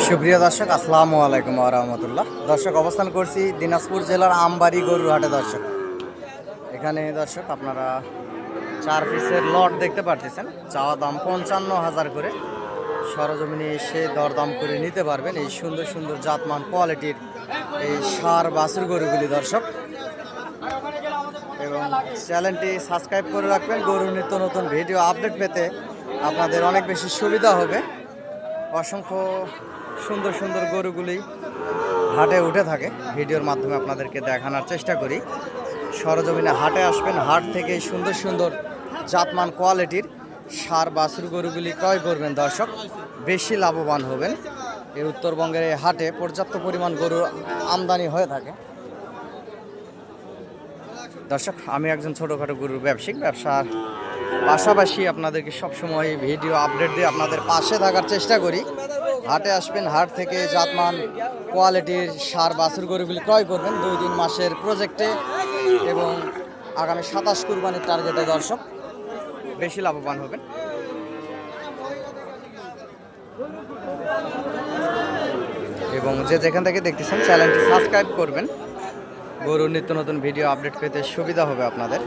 সুপ্রিয় দর্শক, আসসালামু আলাইকুম ওয়া রাহমাতুল্লাহ। দর্শক, অবস্থান করছি দিনাজপুর জেলার আমবাড়ি গরুর হাটে। দর্শক, এখানে দর্শক আপনারা 4 পিসের লট দেখতে পারতেছেন। চাওয়া দাম 55,000 করে। সরজমিনে এসে দরদাম করে নিতে পারবেন এই সুন্দর সুন্দর জাতমান কোয়ালিটির এই সার বাছুর গরুগুলি। দর্শক, এবং চ্যানেলটি সাবস্ক্রাইব করে রাখবেন গরুর নিত্য নতুন ভিডিও আপডেট পেতে আপনাদের অনেক বেশি সুবিধা হবে। অসংখ্য সুন্দর সুন্দর গরুগুলি হাটে উঠে থাকে, ভিডিওর মাধ্যমে আপনাদেরকে দেখানোর চেষ্টা করি। সরজমিনে হাটে আসবেন, হাট থেকে সুন্দর সুন্দর জাতমান কোয়ালিটির সার বাছুর গরুগুলি ক্রয় করবেন। দর্শক, বেশি লাভবান হবেন। এই উত্তরবঙ্গের এই হাটে পর্যাপ্ত পরিমাণ গরু আমদানি হয়ে থাকে। দর্শক, আমি একজন ছোটোখাটো গরুর ব্যবসায়িক, ব্যবসার পাশাপাশি আপনাদেরকে সবসময় ভিডিও আপডেট দিয়ে আপনাদের পাশে থাকার চেষ্টা করি। হাটে আসবেন, হাট থেকে জাতমান কোয়ালিটির সার বাছুর গরুগুলি ক্রয় করবেন 2-3 মাসের প্রজেক্টে এবং আগামী 27 কুরবানির টার্গেটে। দর্শক, বেশি লাভবান হবেন। এবং যে যেখান থেকে দেখতেছেন চ্যানেলটি সাবস্ক্রাইব করবেন, গরুর নিত্য নতুন ভিডিও আপডেট পেতে সুবিধা হবে আপনাদের।